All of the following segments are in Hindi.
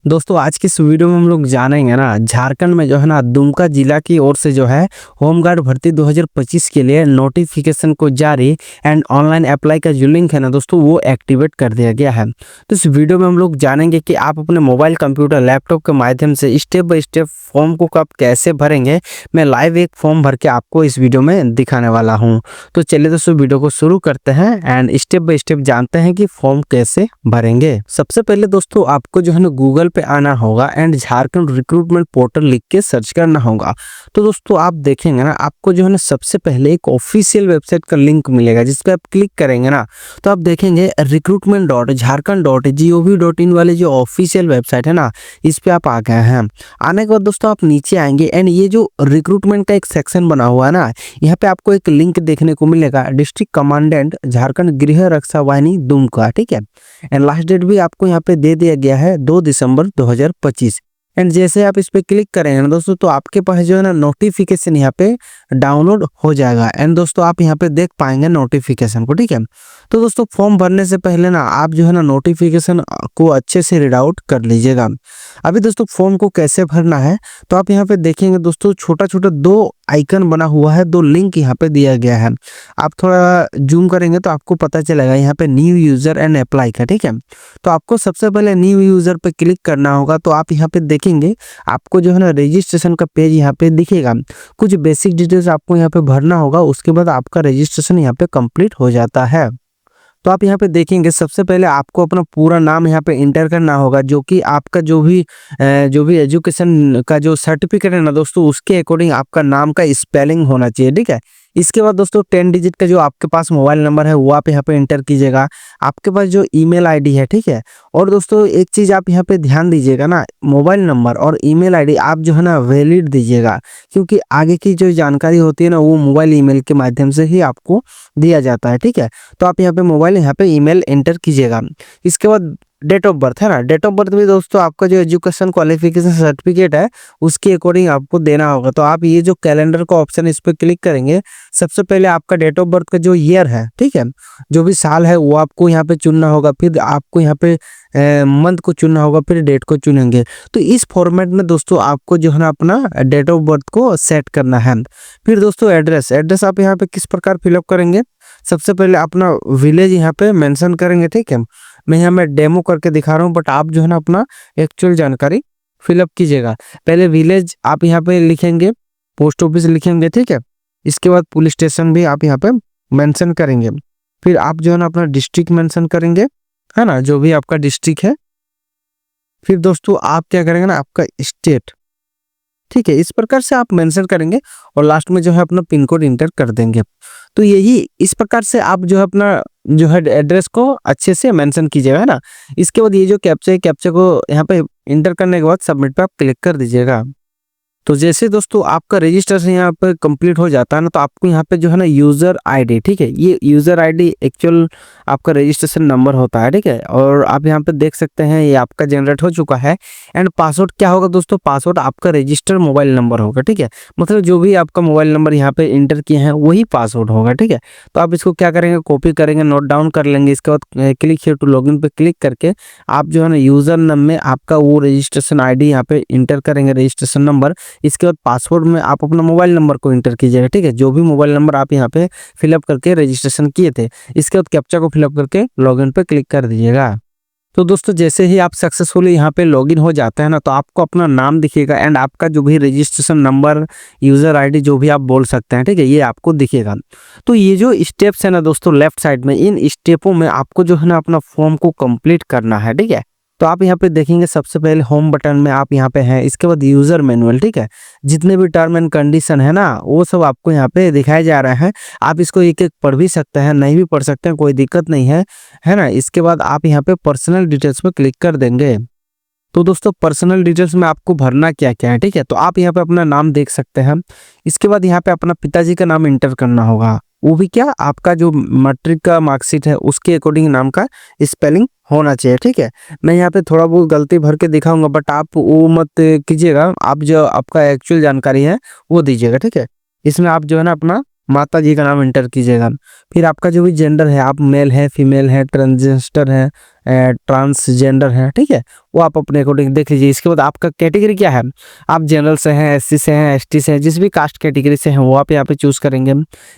दोस्तों आज की इस वीडियो में हम लोग जानेंगे ना झारखंड में जो है ना दुमका जिला की ओर से जो है होमगार्ड भर्ती 2025 के लिए नोटिफिकेशन को जारी एंड ऑनलाइन अप्लाई का जो लिंक है ना दोस्तों वो एक्टिवेट कर दिया गया है। तो इस वीडियो में हम लोग जानेंगे कि आप अपने मोबाइल कंप्यूटर लैपटॉप के माध्यम से स्टेप बाय स्टेप फॉर्म को आप कैसे भरेंगे। मैं लाइव एक फॉर्म भर के आपको इस वीडियो में दिखाने वाला हूँ। तो चलिए दोस्तों वीडियो को शुरू करते हैं एंड स्टेप बाय स्टेप जानते हैं कि फॉर्म कैसे भरेंगे। सबसे पहले दोस्तों आपको जो है ना गूगल पे आना होगा एंड झारखंड रिक्रूटमेंट पोर्टल लिख के सर्च करना होगा। तो दोस्तों आप देखेंगे ना आपको जो है ना सबसे पहले एक ऑफिशियल वेबसाइट का लिंक मिलेगा जिस पे आप क्लिक करेंगे ना तो आप देखेंगे recruitment.jharkhand.gov.in वाली जो ऑफिशियल वेबसाइट है ना इस पे आप आ गए हैं। आने के बाद दोस्तों आप नीचे आएंगे एंड ये जो रिक्रूटमेंट का एक सेक्शन बना हुआ है ना यहाँ पे आपको एक लिंक देखने को मिलेगा डिस्ट्रिक्ट कमांडेंट झारखंड गृह रक्षा वाहिनी दुमका, ठीक है। एंड लास्ट डेट भी आपको यहाँ पे दे दिया गया है 2 दिसंबर 2025। एंड जैसे आप इस पे क्लिक करेंगे ना दोस्तों तो आपके पास जो है ना नोटिफिकेशन यहाँ पे डाउनलोड हो जाएगा एंड दोस्तों आप यहाँ पे देख पाएंगे नोटिफिकेशन को, ठीक है। तो दोस्तों फॉर्म भरने से पहले ना आप जो है ना नोटिफिकेशन को अच्छे से रीड आउट कर लीजिएगा। अभी दोस्तों फॉर्म को कैसे भरना है तो आप यहाँ पे देखेंगे दोस्तों छोटा छोटा 2 आइकन बना हुआ है, 2 लिंक यहाँ पे दिया गया है। आप थोड़ा जूम करेंगे तो आपको पता चलेगा यहाँ पे न्यू यूजर एंड अप्लाई का, ठीक है। तो आपको सबसे पहले न्यू यूजर पे क्लिक करना होगा। तो आप यहाँ पे देखेंगे आपको जो है ना रजिस्ट्रेशन का पेज यहाँ पे दिखेगा। कुछ बेसिक डिटेल्स आपको यहाँ पे भरना होगा, उसके बाद आपका रजिस्ट्रेशन यहाँ पे कंप्लीट हो जाता है। तो आप यहाँ पे देखेंगे सबसे पहले आपको अपना पूरा नाम यहाँ पे इंटर करना होगा जो कि आपका जो भी एजुकेशन का जो सर्टिफिकेट है ना दोस्तों उसके अकॉर्डिंग आपका नाम का स्पेलिंग होना चाहिए, ठीक है। इसके बाद दोस्तों 10 डिजिट का जो आपके पास मोबाइल नंबर है वो आप यहाँ पे इंटर कीजिएगा। आपके पास जो ईमेल आईडी है, ठीक है। और दोस्तों एक चीज़ आप यहाँ पे ध्यान दीजिएगा ना, मोबाइल नंबर और ईमेल आईडी आप जो है ना वैलिड दीजिएगा क्योंकि आगे की जो जानकारी होती है ना वो मोबाइल ईमेल के माध्यम से ही आपको दिया जाता है, ठीक है। तो आप यहाँ पे मोबाइल यहाँ पे ईमेल एंटर कीजिएगा। इसके बाद डेट ऑफ बर्थ है ना, डेट ऑफ बर्थ भी दोस्तों आपका जो एजुकेशन क्वालिफिकेशन सर्टिफिकेट है उसके अकॉर्डिंग आपको देना होगा। तो आप ये जो कैलेंडर का ऑप्शन इस पर क्लिक करेंगे, सबसे पहले आपका डेट ऑफ बर्थ का जो ईयर है, ठीक है, जो भी साल है वो आपको यहाँ पे चुनना होगा। फिर आपको यहाँ पे मंथ को चुनना होगा, फिर डेट को चुनेंगे। तो इस फॉर्मेट में दोस्तों आपको जो है ना अपना डेट ऑफ बर्थ को सेट करना है। फिर दोस्तों एड्रेस आप यहाँ पे किस प्रकार फिलअप करेंगे, सबसे पहले अपना विलेज यहाँ पे मेंशन करेंगे, ठीक है। मैं यहाँ में डेमो करके दिखा रहा हूँ बट आप जो है ना अपना एक्चुअल जानकारी फिलअप कीजिएगा। पहले विलेज आप यहाँ पे लिखेंगे, पोस्ट ऑफिस लिखेंगे, ठीक है। इसके बाद पुलिस स्टेशन भी आप यहाँ पे मेंशन करेंगे। फिर आप जो है ना अपना डिस्ट्रिक्ट मेंशन करेंगे, है ना, जो भी आपका डिस्ट्रिक्ट है। फिर दोस्तों आप क्या करेंगे ना आपका स्टेट, ठीक है, इस प्रकार से आप मेंशन करेंगे और लास्ट में जो है अपना पिन कोड इंटर कर देंगे। तो यही इस प्रकार से आप जो है अपना जो है एड्रेस को अच्छे से मेंशन कीजिएगा, है ना। इसके बाद ये जो कैप्चा है कैप्चा को यहाँ पे इंटर करने के बाद सबमिट पे आप क्लिक कर दीजिएगा। तो जैसे दोस्तों आपका रजिस्ट्रेशन यहाँ पे कंप्लीट हो जाता है ना तो आपको यहाँ पे जो है ना यूज़र आईडी, ठीक है, ये यूज़र आईडी एक्चुअल आपका रजिस्ट्रेशन नंबर होता है, ठीक है। और आप यहाँ पे देख सकते हैं ये आपका जनरेट हो चुका है। एंड पासवर्ड क्या होगा दोस्तों, पासवर्ड आपका रजिस्टर्ड मोबाइल नंबर होगा, ठीक है। मतलब जो भी आपका मोबाइल नंबर यहाँ पे इंटर किए हैं वही पासवर्ड होगा, ठीक है। तो आप इसको क्या करेंगे, कॉपी करेंगे, नोट डाउन कर लेंगे। इसके बाद क्लिक हियर टू लॉगिन पे क्लिक करके आप जो है ना यूज़र नेम में आपका वो रजिस्ट्रेशन आई डी यहाँ पे इंटर करेंगे, रजिस्ट्रेशन नंबर। इसके बाद पासवर्ड में आप अपना मोबाइल नंबर को इंटर कीजिएगा, ठीक है, जो भी मोबाइल नंबर आप यहाँ पे फिलअप करके रजिस्ट्रेशन किए थे। इसके बाद कैप्चा को फिलअप करके लॉगिन पे क्लिक कर दीजिएगा। तो दोस्तों जैसे ही आप सक्सेसफुली यहाँ पे लॉगिन हो जाते हैं ना तो आपको अपना नाम दिखेगा एंड आपका जो भी रजिस्ट्रेशन नंबर, यूज़र आईडी जो भी आप बोल सकते हैं, ठीक है, ये आपको दिखेगा। तो ये जो स्टेप्स है ना दोस्तों लेफ्ट साइड में, इन स्टेपों में आपको जो है ना अपना फॉर्म को कंप्लीट करना है, ठीक है। तो आप यहाँ पे देखेंगे सबसे पहले होम बटन में आप यहाँ पे हैं। इसके बाद यूज़र मैनुअल, ठीक है, जितने भी टर्म एंड कंडीशन है ना वो सब आपको यहाँ पे दिखाए जा रहे हैं। आप इसको एक एक पढ़ भी सकते हैं, नहीं भी पढ़ सकते हैं, कोई दिक्कत नहीं है ना। इसके बाद आप यहाँ पे पर्सनल डिटेल्स पे क्लिक कर देंगे। तो दोस्तों पर्सनल डिटेल्स में आपको भरना क्या क्या है, ठीक है। तो आप यहाँ पे अपना नाम देख सकते हैं। इसके बाद यहाँ पे अपना पिताजी का नाम इंटर करना होगा, वो भी क्या आपका जो मैट्रिक का मार्कशीट है उसके अकॉर्डिंग नाम का स्पेलिंग होना चाहिए, ठीक है। मैं यहाँ पे थोड़ा बहुत गलती भर के दिखाऊंगा बट आप वो मत कीजिएगा, आप जो आपका एक्चुअल जानकारी है वो दीजिएगा, ठीक है। इसमें आप जो है ना अपना माता जी का नाम इंटर कीजिएगा। फिर आपका जो भी जेंडर है, आप मेल है, फीमेल है, ट्रांसजेंडर है, ट्रांसजेंडर हैं, ठीक है, वो आप अपने अकॉर्डिंग देख लीजिए। इसके बाद आपका कैटेगरी क्या है, आप जनरल से हैं, एससी से हैं, एसटी से हैं, जिस भी कास्ट कैटेगरी से हैं वो आप यहाँ पे चूज़ करेंगे।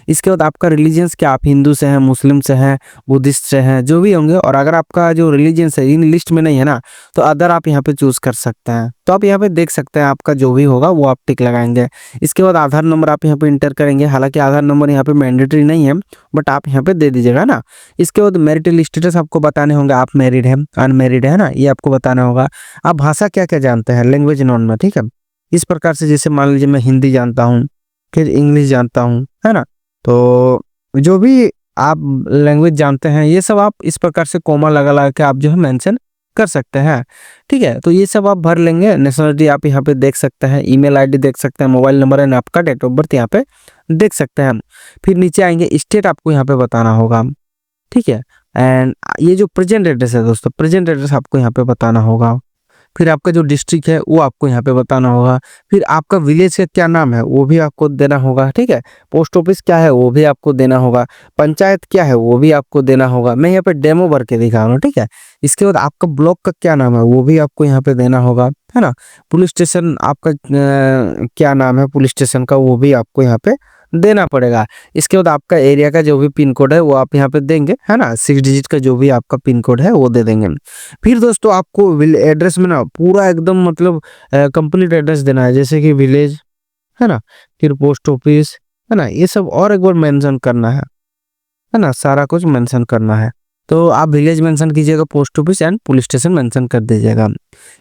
इसके बाद आपका रिलीजियंस क्या, आप हिंदू से हैं, मुस्लिम से हैं, बुद्धिस्ट से हैं, जो भी होंगे। और अगर आपका जो रिलीजियंस है इन लिस्ट में नहीं है ना, तो अदर आप यहाँ पे चूज़ कर सकते हैं। तो आप यहाँ पे देख सकते हैं आपका जो भी होगा वो आप टिक लगाएंगे। इसके बाद आधार नंबर आप यहाँ पे इंटर करेंगे। हालांकि आधार नंबर यहाँ पे मैंडेटरी नहीं है, बट आप यहाँ पे दे दीजिएगा ना। इसके बाद मैरिटल स्टेटस आपको बताने होंगे, आप मैरिड है अनमैरिड है ना, ये आपको बताना होगा। आप भाषा क्या क्या जानते हैं, लैंग्वेज नॉन में, ठीक है। इस प्रकार से जैसे मान लीजिए मैं हिंदी जानता हूँ, फिर इंग्लिश जानता हूँ, है ना। तो जो भी आप लैंग्वेज जानते हैं ये सब आप इस प्रकार से कोमा लगा लगा के आप जो है मेंशन कर सकते हैं, ठीक है। तो ये सब आप भर लेंगे। नेशनलिटी आप यहाँ पे देख सकते हैं, ईमेल आईडी देख सकते हैं, मोबाइल नंबर एंड आपका डेट ऑफ बर्थ यहाँ पे देख सकते हैं। फिर नीचे आएंगे, स्टेट आपको यहाँ पे बताना होगा, ठीक है। एंड ये जो प्रेजेंट एड्रेस है दोस्तों, प्रेजेंट एड्रेस आपको यहाँ पे बताना होगा। फिर आपका जो डिस्ट्रिक्ट है वो आपको यहाँ पे बताना होगा। फिर आपका विलेज का क्या नाम है वो भी आपको देना होगा, ठीक है। पोस्ट ऑफिस क्या है वो भी आपको देना होगा। पंचायत क्या है वो भी आपको देना होगा। मैं यहाँ पे डेमो भर के दिखा रहा हूँ, ठीक है। इसके बाद आपका ब्लॉक का क्या नाम है वो भी आपको यहाँ पे देना होगा, है ना। पुलिस स्टेशन आपका क्या नाम है पुलिस स्टेशन का, वो भी आपको यहाँ पे देना पड़ेगा। इसके बाद आपका एरिया का जो भी पिन कोड है वो आप यहाँ पे देंगे, है ना। 6 डिजिट का जो भी आपका पिन कोड है वो दे देंगे। फिर दोस्तों आपको एड्रेस में ना पूरा एकदम मतलब कंप्लीट एड्रेस देना है, जैसे कि विलेज, है ना, फिर पोस्ट ऑफिस, है ना, ये सब और एक बार मेंशन करना है ना, सारा कुछ मेंशन करना है। तो आप विलेज मेंशन कीजिएगा, post office and police station mention कर दीजिएगा।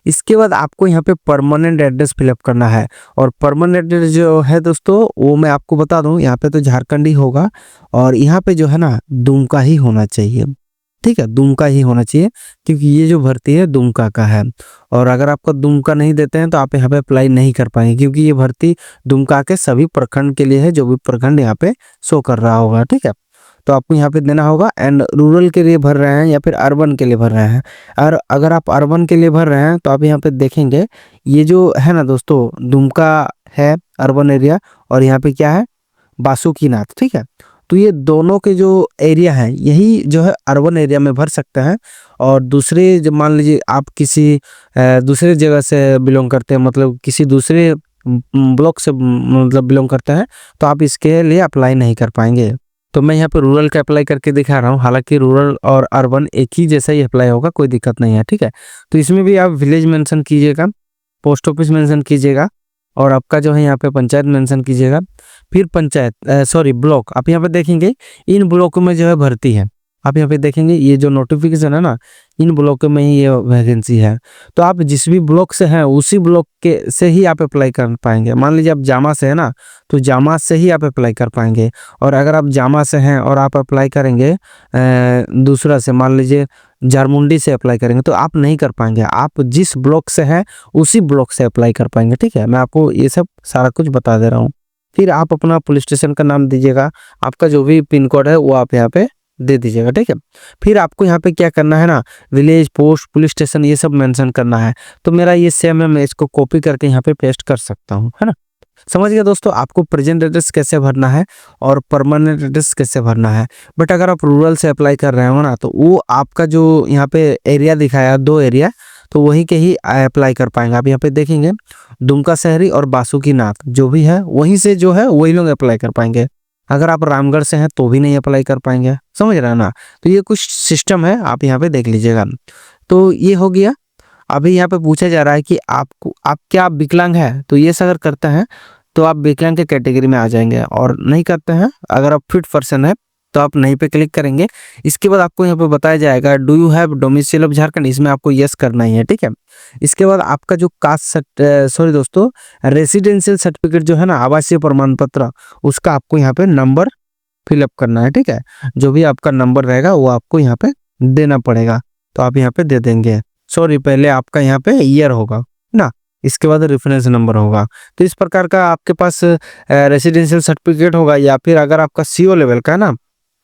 इसके बाद आपको यहाँ पे परमानेंट एड्रेस फिलअप करना है। और परमानेंट एड्रेस जो है दोस्तों वो मैं आपको बता दूं, यहाँ पे तो झारखंड ही होगा और यहाँ पे जो है ना दुमका ही होना चाहिए, ठीक है, दुमका ही होना चाहिए, क्योंकि ये जो भर्ती है दुमका का है। और अगर आपका दुमका नहीं देते हैं तो आप यहाँ पे अप्लाई नहीं कर पाएंगे, क्योंकि ये भर्ती दुमका के सभी प्रखंड के लिए है, जो भी प्रखंड यहाँ पे शो कर रहा होगा, ठीक है। तो आपको यहाँ पे देना होगा। एंड रूरल के लिए भर रहे हैं या फिर अर्बन के लिए भर रहे हैं। और अगर आप अर्बन के लिए भर रहे हैं तो आप यहाँ पे देखेंगे ये जो है ना दोस्तों, दुमका है अर्बन एरिया और यहाँ पे क्या है बासुकीनाथ, ठीक है। तो ये दोनों के जो एरिया है यही जो है अर्बन एरिया में भर सकते हैं। और दूसरे जब मान लीजिए आप किसी दूसरे जगह से बिलोंग करते हैं, मतलब किसी दूसरे ब्लॉक से मतलब बिलोंग करते हैं, तो आप इसके लिए अप्लाई नहीं कर पाएंगे। तो मैं यहाँ पे रूरल का अप्लाई करके दिखा रहा हूँ। हालांकि रूरल और अर्बन एक ही जैसा ही अप्लाई होगा, कोई दिक्कत नहीं है, ठीक है। तो इसमें भी आप विलेज मेंशन कीजिएगा, पोस्ट ऑफिस मेंशन कीजिएगा और आपका जो है यहाँ पे पंचायत मेंशन कीजिएगा। फिर पंचायत ब्लॉक आप यहाँ पे देखेंगे, इन ब्लॉक में जो है भर्ती है। आप यहाँ पे देखेंगे ये जो नोटिफिकेशन है ना, इन ब्लॉक में ही ये वैकेंसी है। तो आप जिस भी ब्लॉक से हैं उसी ब्लॉक के से ही आप अप्लाई कर पाएंगे। मान लीजिए आप जामा से है ना, तो जामा से ही आप अप्लाई कर पाएंगे। और अगर आप जामा से हैं और आप अप्लाई करेंगे दूसरा से, मान लीजिए झारमुंडी से अप्लाई करेंगे, तो आप नहीं कर पाएंगे। आप जिस ब्लॉक से हैं उसी ब्लॉक से अप्लाई कर पाएंगे, ठीक है। मैं आपको ये सब सारा कुछ बता दे रहा हूँ। फिर आप अपना पुलिस स्टेशन का नाम दीजिएगा, आपका जो भी पिन कोड है वो आप यहाँ पे दे दीजिएगा, ठीक है। फिर आपको यहाँ पे क्या करना है ना, विलेज, पोस्ट, पुलिस स्टेशन ये सब मेंशन करना है। तो मेरा ये सेम है, मैं इसको कॉपी करके यहाँ पे पेस्ट कर सकता हूँ, है ना। समझ गया दोस्तों, आपको प्रेजेंट एड्रेस कैसे भरना है और परमानेंट एड्रेस कैसे भरना है। बट अगर आप रूरल से अप्लाई कर रहे हो ना, तो वो आपका जो यहाँ पे एरिया दिखाया 2 एरिया, तो वहीं के ही अप्लाई कर पाएंगे। आप यहाँ पे देखेंगे दुमका शहरी और बासुकीनाथ जो भी है वहीं से जो है वही लोग अप्लाई कर पाएंगे। अगर आप रामगढ़ से हैं तो भी नहीं अप्लाई कर पाएंगे, समझ रहे हैं ना। तो ये कुछ सिस्टम है, आप यहाँ पे देख लीजिएगा। तो ये हो गया। अभी यहाँ पे पूछा जा रहा है कि आपको क्या आप विकलांग है, तो ये अगर करते हैं तो आप विकलांग के कैटेगरी में आ जाएंगे। और नहीं करते हैं, अगर आप फिट पर्सन है तो आप नहीं पे क्लिक करेंगे। इसके बाद आपको यहाँ पे बताया जाएगा do you have domicile of Jharkhand, इसमें आपको यस करना ही है, ठीक है। इसके बाद आपका जो कास्ट रेसिडेंशियल सर्टिफिकेट जो है ना, आवासीय प्रमाण पत्र, उसका आपको यहाँ पे नंबर फिलअप करना है, ठीक है। जो भी आपका नंबर रहेगा वो आपको यहाँ पे देना पड़ेगा, तो आप यहाँ पे दे देंगे। पहले आपका यहाँ पे ईयर होगा ना, इसके बाद रेफरेंस नंबर होगा। तो इस प्रकार का आपके पास रेसिडेंशियल सर्टिफिकेट होगा, या फिर अगर आपका CO लेवल का है ना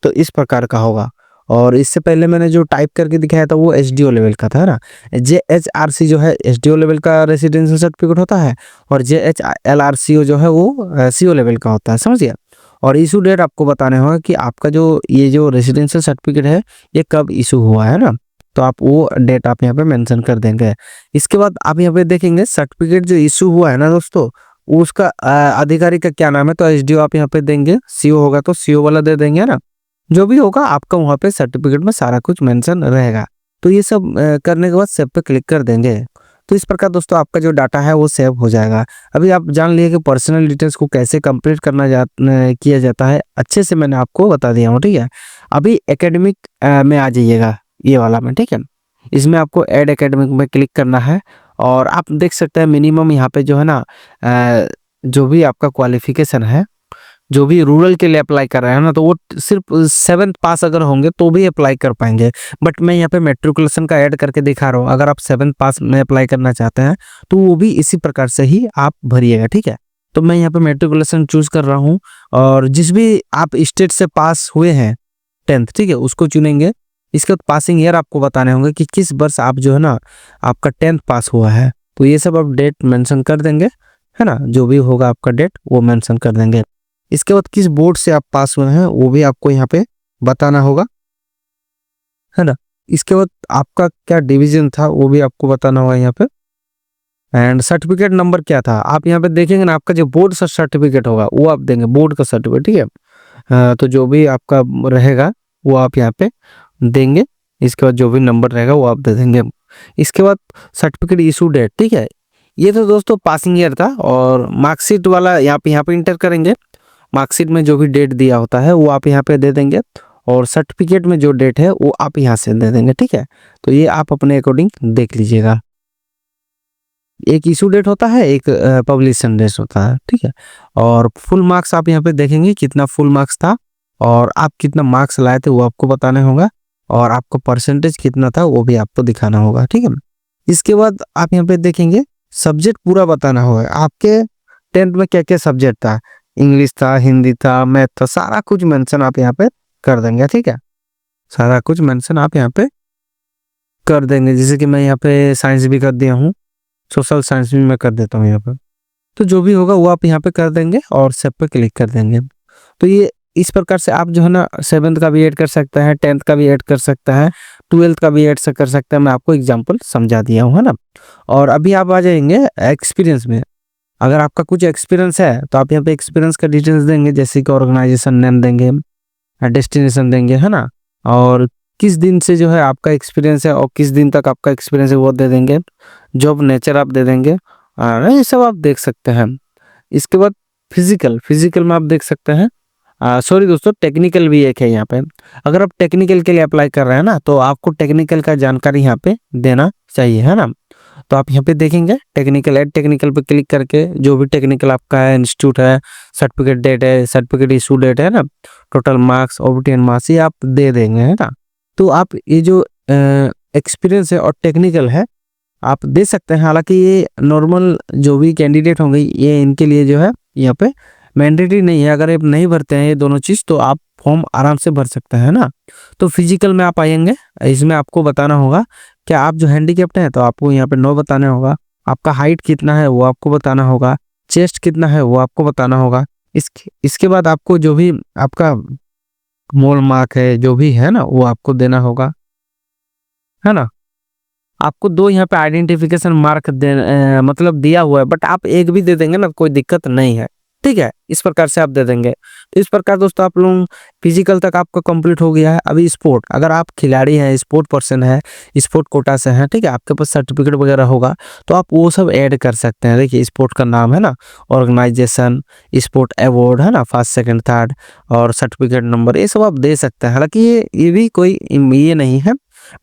तो इस प्रकार का होगा। और इससे पहले मैंने जो टाइप करके दिखाया था वो SDO लेवल का था ना। JHRC जो है SDO लेवल का रेसिडेंशियल सर्टिफिकेट होता है, और JHLRCO जो है वो CO लेवल का होता है, समझ गया। और इशू डेट आपको बताने होगा कि आपका जो ये जो रेसिडेंशियल सर्टिफिकेट है ये कब इशू हुआ है ना। तो आप वो डेट आप यहाँ पे मेंशन कर देंगे। इसके बाद आप यहाँ पे देखेंगे सर्टिफिकेट जो इशू हुआ है ना दोस्तों, उसका अधिकारी का क्या नाम है, तो एसडीओ आप यहाँ पे देंगे, सीओ होगा तो सीओ वाला दे देंगे, है ना। जो भी होगा आपका वहाँ पे सर्टिफिकेट में सारा कुछ मेंशन रहेगा। तो ये सब करने के बाद सेव पे क्लिक कर देंगे। तो इस प्रकार दोस्तों आपका जो डाटा है वो सेव हो जाएगा। अभी आप जान लिए कि पर्सनल डिटेल्स को कैसे कंप्लीट किया जाता है, अच्छे से मैंने आपको बता दिया हूँ, ठीक है। अभी एकेडमिक में आ जाइएगा, ये वाला में, ठीक है। इसमें आपको ऐड एकेडमिक में क्लिक करना है और आप देख सकते हैं मिनिमम यहाँ पे जो है ना जो भी आपका क्वालिफिकेशन है, जो भी रूरल के लिए अप्लाई कर रहे हैं ना, तो वो सिर्फ 7th पास अगर होंगे तो भी अप्लाई कर पाएंगे। बट मैं यहाँ पे मेट्रिकुलेशन का ऐड करके दिखा रहा हूँ। अगर आप 7th पास में अप्लाई करना चाहते हैं तो वो भी इसी प्रकार से ही आप भरिएगा, ठीक है। तो मैं यहाँ पे मेट्रिकुलेशन चूज कर रहा हूँ और जिस भी आप स्टेट से पास हुए हैं 10th, ठीक है, उसको चुनेंगे। इसके बाद पासिंग ईयर आपको बताने होंगे कि किस वर्ष आप जो है ना आपका 10th पास हुआ है। तो ये सब आप डेट मेंशन कर देंगे, है ना, जो भी होगा आपका डेट वो मेंशन कर देंगे। इसके बाद किस बोर्ड से आप पास हुए हैं वो भी आपको यहाँ पे बताना होगा, है ना। इसके बाद आपका क्या डिवीजन था वो भी आपको बताना होगा यहाँ पे, एंड सर्टिफिकेट नंबर क्या था आप यहाँ पे देखेंगे ना। आपका जो बोर्ड का सर्टिफिकेट होगा वो आप देंगे, बोर्ड का सर्टिफिकेट, ठीक है। तो जो भी आपका रहेगा वो आप यहाँ पे देंगे। इसके बाद जो भी नंबर रहेगा वो आप दे देंगे। इसके बाद सर्टिफिकेट इशू डेट, ठीक है। ये तो दोस्तों पासिंग ईयर था। और मार्कशीट वाला यहाँ पे इंटर करेंगे। मार्कशीट में जो भी डेट दिया होता है वो आप यहाँ पे दे देंगे और सर्टिफिकेट में जो डेट है वो आप यहाँ से दे देंगे, ठीक है। तो ये आप अपने अकॉर्डिंग देख लीजिएगा। एक इशू डेट होता है, एक पब्लिशन डेट होता है, ठीक है। और फुल मार्क्स आप यहाँ पे देखेंगे कितना फुल मार्क्स था और आप कितना मार्क्स लाए थे वो आपको बताने होगा और आपका परसेंटेज कितना था वो भी आपको दिखाना होगा, ठीक है। इसके बाद आप यहाँ पे देखेंगे सब्जेक्ट पूरा बताना होगा। आपके 10th में क्या क्या सब्जेक्ट था, इंग्लिश था, हिंदी था, मैथ था, सारा कुछ मेंशन आप यहाँ पे कर देंगे, ठीक है। सारा कुछ मेंशन आप यहाँ पे कर देंगे। जैसे कि मैं यहाँ पे साइंस भी कर दिया हूँ, सोशल साइंस भी मैं कर देता हूँ यहाँ पे। तो जो भी होगा वो आप यहाँ पे कर देंगे और सेव पे क्लिक कर देंगे। तो ये इस प्रकार से आप जो है ना 7th का भी ऐड कर सकते हैं, 10th का भी ऐड कर सकते हैं, 12th का भी ऐड कर सकते हैं। मैं आपको एग्जांपल समझा दिया हूँ, है ना। और अभी आप आ जाएंगे एक्सपीरियंस में। अगर आपका कुछ एक्सपीरियंस है तो आप यहाँ पे एक्सपीरियंस का डिटेल्स देंगे, जैसे कि ऑर्गेनाइजेशन नेम देंगे, डेस्टिनेशन देंगे, है ना। और किस दिन से जो है आपका एक्सपीरियंस है और किस दिन तक आपका एक्सपीरियंस है वो दे देंगे। जॉब नेचर आप दे देंगे, ये सब आप देख सकते हैं। इसके बाद फिजिकल में आप देख सकते हैं, सॉरी दोस्तों, टेक्निकल भी एक है यहाँ पे। अगर आप टेक्निकल के लिए अप्लाई कर रहे हैं ना तो आपको टेक्निकल का जानकारी यहाँ पे देना चाहिए, है ना। तो आप यहाँ पे देखेंगे टेक्निकल, ऐड टेक्निकल पे क्लिक करके जो भी टेक्निकल आपका है, इंस्टीट्यूट है, सर्टिफिकेट डेट है, सर्टिफिकेट इशू डेट है ना, टोटल मार्क्स, ओबीटीएन मार्क्स, ये आप दे देंगे, है ना। तो आप ये जो एक्सपीरियंस है और टेक्निकल है आप दे सकते हैं। हालांकि ये नॉर्मल जो भी कैंडिडेट होंगे ये इनके लिए जो है यहाँ पे मैंडेटरी नहीं है। अगर आप नहीं भरते हैं ये दोनों चीज़ तो आप फॉर्म आराम से भर सकते हैं ना। तो फिजिकल में आप आएंगे, इसमें आपको बताना होगा क्या आप जो हैंडीकैप्ड हैं तो आपको यहाँ पे नो बताना होगा। आपका हाइट कितना है वो आपको बताना होगा, चेस्ट कितना है वो आपको बताना होगा। इसके बाद आपको जो भी आपका मोल मार्क है जो भी है ना वो आपको देना होगा, है ना। आपको 2 यहाँ पे आइडेंटिफिकेशन मार्क मतलब दिया हुआ है, बट आप एक भी दे देंगे ना कोई दिक्कत नहीं है, ठीक है। इस प्रकार से आप दे देंगे। तो इस प्रकार दोस्तों आप लोग फिजिकल तक आपका कंप्लीट हो गया है। अभी स्पोर्ट, अगर आप खिलाड़ी हैं, स्पोर्ट पर्सन है, स्पोर्ट कोटा से हैं, ठीक है, आपके पास सर्टिफिकेट वगैरह होगा तो आप वो सब ऐड कर सकते हैं। देखिए स्पोर्ट का नाम है ना, ऑर्गेनाइजेशन, स्पोर्ट अवार्ड, है ना, फर्स्ट सेकंड थर्ड, और सर्टिफिकेट नंबर, ये सब आप दे सकते हैं। हालांकि ये भी कोई ये नहीं है,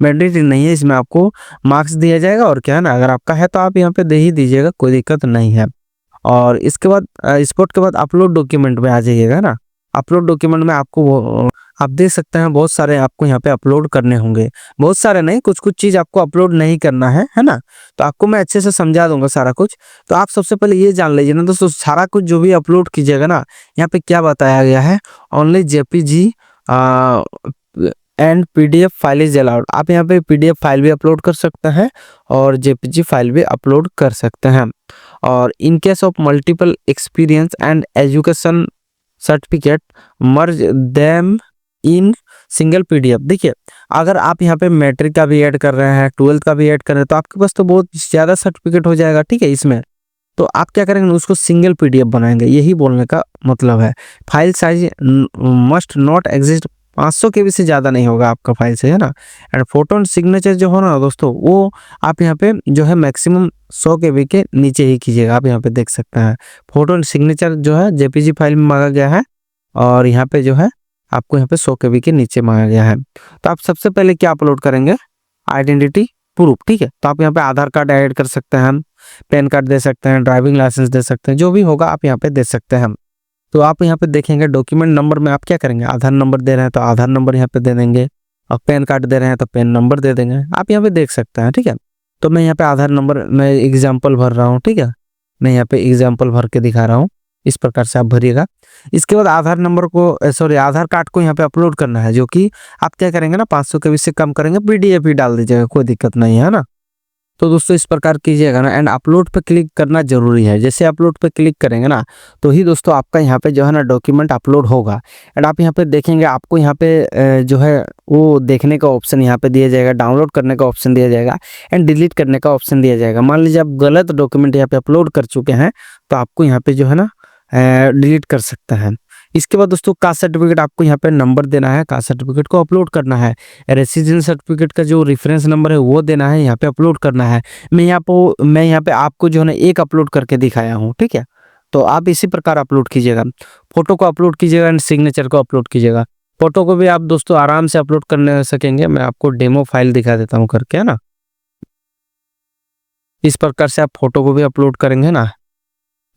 मैंडेटरी नहीं है, इसमें आपको मार्क्स दिया जाएगा और क्या है ना, अगर आपका है तो आप यहाँ पे दे ही दीजिएगा, कोई दिक्कत नहीं है। और इसके बाद स्पोर्ट के बाद अपलोड डॉक्यूमेंट में आ जाइएगा ना। अपलोड डॉक्यूमेंट में आपको आप देख सकते हैं बहुत सारे आपको यहाँ पे अपलोड करने होंगे, बहुत सारे नहीं, कुछ कुछ चीज़ आपको अपलोड नहीं करना है ना। तो आपको मैं अच्छे से समझा दूंगा सारा कुछ। तो आप सबसे पहले ये जान लीजिए ना दोस्तों, सारा कुछ जो भी अपलोड कीजिएगा ना, यहाँ पे क्या बताया गया है, only JPG and PDF file is allowed. आप यहाँ पे पीडीएफ फाइल भी अपलोड कर सकते हैं और जेपीजी फाइल भी अपलोड कर सकते हैं। और in case of multiple experience and education certificate merge them in single PDF. देखिए अगर आप यहाँ पे मैट्रिक का भी ऐड कर रहे हैं, 12th का भी ऐड कर रहे हैं, तो आपके पास तो बहुत ज़्यादा सर्टिफिकेट हो जाएगा, ठीक है। इसमें तो आप क्या करेंगे, उसको सिंगल पीडीएफ बनाएंगे, यही बोलने का मतलब है। File size must not exist, 500 केबी से ज़्यादा नहीं होगा आपका फाइल से, है ना। एंड फोटो एंड सिग्नेचर जो हो ना दोस्तों, वो आप यहाँ पे जो है मैक्सिमम 100 केबी के नीचे ही कीजिएगा। आप यहाँ पे देख सकते हैं फोटो एंड सिग्नेचर जो है जेपीजी फाइल में मांगा गया है, और यहाँ पे जो है आपको यहाँ पे 100 केबी के नीचे मांगा गया है। तो आप सबसे पहले क्या अपलोड करेंगे, आइडेंटिटी प्रूफ, ठीक है। तो आप यहाँ पे आधार कार्ड ऐड कर सकते हैं, पैन कार्ड दे सकते हैं, ड्राइविंग लाइसेंस दे सकते हैं, जो भी होगा आप यहाँ पे दे सकते हैं। तो आप यहाँ पे देखेंगे डॉक्यूमेंट नंबर में आप क्या करेंगे, आधार नंबर दे रहे हैं तो आधार नंबर यहाँ पे दे देंगे, और पैन कार्ड दे रहे हैं तो पैन नंबर दे देंगे, आप यहाँ पे देख सकते हैं, ठीक है। तो मैं यहाँ पे आधार नंबर मैं एग्जाम्पल भर रहा हूँ, ठीक है। मैं यहाँ पे एग्जाम्पल भर के दिखा रहा हूँ, इस प्रकार से आप भरिएगा। इसके बाद आधार नंबर को सॉरी आधार कार्ड को यहाँ पे अपलोड करना है, जो कि आप क्या करेंगे ना 500 केबी से कम करेंगे, पीडीएफ ही डाल दीजिएगा, कोई दिक्कत नहीं है ना। तो दोस्तों इस प्रकार कीजिएगा ना, एंड अपलोड पे क्लिक करना जरूरी है। जैसे अपलोड पे क्लिक करेंगे ना, तो ही दोस्तों आपका यहाँ पे जो है ना डॉक्यूमेंट अपलोड होगा। एंड आप यहाँ पे देखेंगे आपको यहाँ पे जो है वो देखने का ऑप्शन यहाँ पे दिया जाएगा, डाउनलोड करने का ऑप्शन दिया जाएगा, एंड डिलीट करने का ऑप्शन दिया जाएगा। मान लीजिए आप गलत डॉक्यूमेंट यहाँ पे अपलोड कर चुके हैं, तो आपको यहाँ पे जो है ना डिलीट कर सकते हैं। इसके बाद दोस्तों कास्ट सर्टिफिकेट आपको यहाँ पे नंबर देना है, कास्ट सर्टिफिकेट को अपलोड करना है। रेसिडेंट सर्टिफिकेट का जो रेफरेंस नंबर है वो देना है, यहाँ पे अपलोड करना है। मैं यहाँ पे आपको जो है ना एक अपलोड करके दिखाया हूँ, ठीक है। तो आप इसी प्रकार अपलोड कीजिएगा, फोटो को अपलोड कीजिएगा एंड सिग्नेचर को अपलोड कीजिएगा। फोटो को भी आप दोस्तों आराम से अपलोड करने सकेंगे, मैं आपको डेमो फाइल दिखा देता हूँ करके, है ना। इस प्रकार से आप फोटो को भी अपलोड करेंगे ना,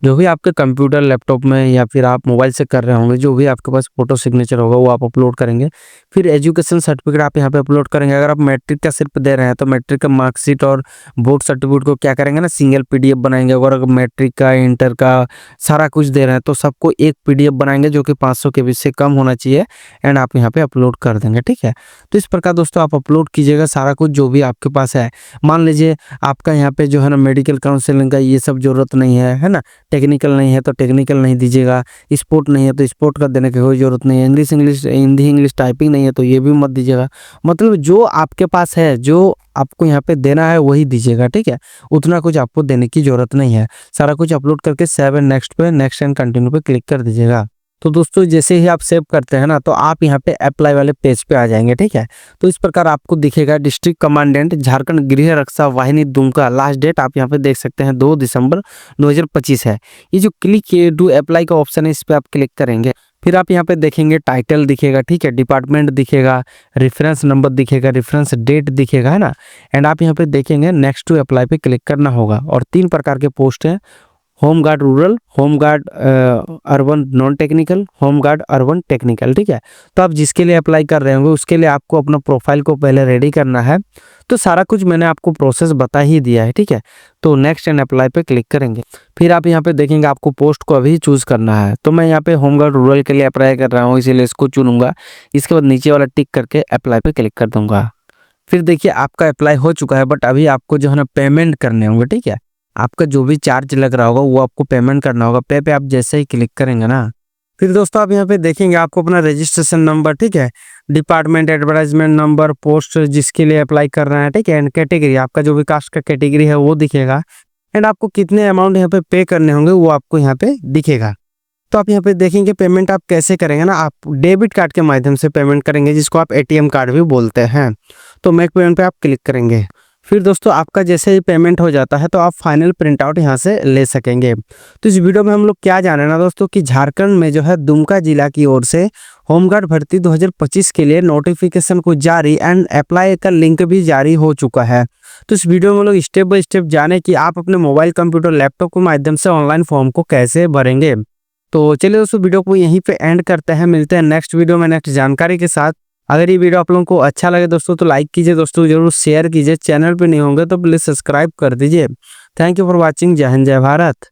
जो भी आपके कंप्यूटर लैपटॉप में या फिर आप मोबाइल से कर रहे होंगे, जो भी आपके पास फोटो सिग्नेचर होगा वो आप अपलोड करेंगे। फिर एजुकेशन सर्टिफिकेट आप यहाँ पे अपलोड करेंगे। अगर आप मैट्रिक का सिर्फ दे रहे हैं तो मैट्रिक का मार्कशीट और बोर्ड सर्टिफिकेट को क्या करेंगे ना सिंगल पीडीएफ बनाएंगे। अगर मैट्रिक का इंटर का सारा कुछ दे रहे हैं तो सबको एक पीडीएफ बनाएंगे, जो कि 500 केबी से कम होना चाहिए, एंड आप यहाँ पे अपलोड कर देंगे, ठीक है। तो इस प्रकार दोस्तों आप अपलोड कीजिएगा सारा कुछ जो भी आपके पास है। मान लीजिए आपका यहाँ पे जो है ना मेडिकल काउंसलिंग का ये सब जरूरत नहीं है ना। टेक्निकल नहीं है तो टेक्निकल नहीं दीजिएगा, स्पोर्ट नहीं है तो स्पोर्ट का देने की कोई जरूरत नहीं है, इंग्लिश हिंदी इंग्लिश टाइपिंग नहीं है तो ये भी मत दीजिएगा। मतलब जो आपके पास है, जो आपको यहाँ पे देना है वही दीजिएगा, ठीक है। उतना कुछ आपको देने की जरूरत नहीं है। सारा कुछ अपलोड करके सेव एंड नेक्स्ट पे, नेक्स्ट एंड कंटिन्यू पे क्लिक कर दीजिएगा। तो दोस्तों जैसे ही आप सेव करते हैं ना, तो आप यहाँ पे अप्लाई वाले पेज पे आ जाएंगे, ठीक है। तो इस प्रकार आपको दिखेगा डिस्ट्रिक्ट कमांडेंट झारखंड गृह रक्षा वाहिनी दुमका। लास्ट डेट आप यहाँ पे देख सकते हैं 2 दिसंबर 2025 है। ये जो क्लिक टू अप्लाई का ऑप्शन है, इस पर आप क्लिक करेंगे। फिर आप यहाँ पे देखेंगे टाइटल दिखेगा, ठीक है, डिपार्टमेंट दिखेगा, रेफरेंस नंबर दिखेगा, रेफरेंस डेट दिखेगा, है ना। एंड आप यहाँ पे देखेंगे नेक्स्ट टू अप्लाई पे क्लिक करना होगा। और 3 प्रकार के पोस्ट हैं, home guard rural, home guard urban non technical, home guard urban technical, ठीक है। तो आप जिसके लिए अप्लाई कर रहे होंगे उसके लिए आपको अपना प्रोफाइल को पहले रेडी करना है। तो सारा कुछ मैंने आपको प्रोसेस बता ही दिया है, ठीक है। तो नेक्स्ट एंड अप्लाई पे क्लिक करेंगे। फिर आप यहाँ पे देखेंगे आपको पोस्ट को अभी चूज करना है। तो मैं यहाँ पे होम गार्ड रूरल के लिए अप्लाई कर रहा हूँ, इसीलिए इसको चुनूंगा। इसके बाद नीचे वाला टिक करके अप्लाई पे क्लिक कर दूंगा। फिर देखिए आपका अप्लाई हो चुका है, बट अभी आपको जो है ना पेमेंट करने होंगे, ठीक है। आपका जो भी चार्ज लग रहा होगा वो आपको पेमेंट करना होगा। पे आप जैसे ही क्लिक करेंगे ना, फिर दोस्तों आप यहाँ पे देखेंगे आपको अपना रजिस्ट्रेशन नंबर, ठीक है, डिपार्टमेंट एडवर्टाइजमेंट नंबर, पोस्ट जिसके लिए अप्लाई कर रहे हैं, ठीक है, एंड कैटेगरी आपका जो भी कास्ट का कैटेगरी है वो दिखेगा। एंड आपको कितने अमाउंट यहाँ पे करने होंगे वो आपको यहाँ पे दिखेगा। तो आप यहाँ पे देखेंगे पेमेंट आप कैसे करेंगे ना, आप डेबिट कार्ड के माध्यम से पेमेंट करेंगे, जिसको आप एटीएम कार्ड भी बोलते हैं। तो मेक पेमेंट पे आप क्लिक करेंगे। फिर दोस्तों आपका जैसे ही पेमेंट हो जाता है तो आप फाइनल प्रिंट आउट यहाँ से ले सकेंगे। तो इस वीडियो में हम लोग क्या जाने ना दोस्तों, कि झारखंड में जो है दुमका जिला की ओर से होमगार्ड भर्ती 2025 के लिए नोटिफिकेशन को जारी एंड अप्लाई का लिंक भी जारी हो चुका है। तो इस वीडियो में हम लोग स्टेप बाय स्टेप जाने कि आप अपने मोबाइल कंप्यूटर लैपटॉप के माध्यम से ऑनलाइन फॉर्म को कैसे भरेंगे। तो चलिए दोस्तों वीडियो को यहीं पे एंड करते हैं, मिलते हैं नेक्स्ट वीडियो में नेक्स्ट जानकारी के साथ। अगर ये वीडियो आप लोगों को अच्छा लगे दोस्तों तो लाइक कीजिए, दोस्तों जरूर शेयर कीजिए, चैनल पे नहीं होंगे तो प्लीज सब्सक्राइब कर दीजिए। Thank you for watching. जय हिंद, जय भारत।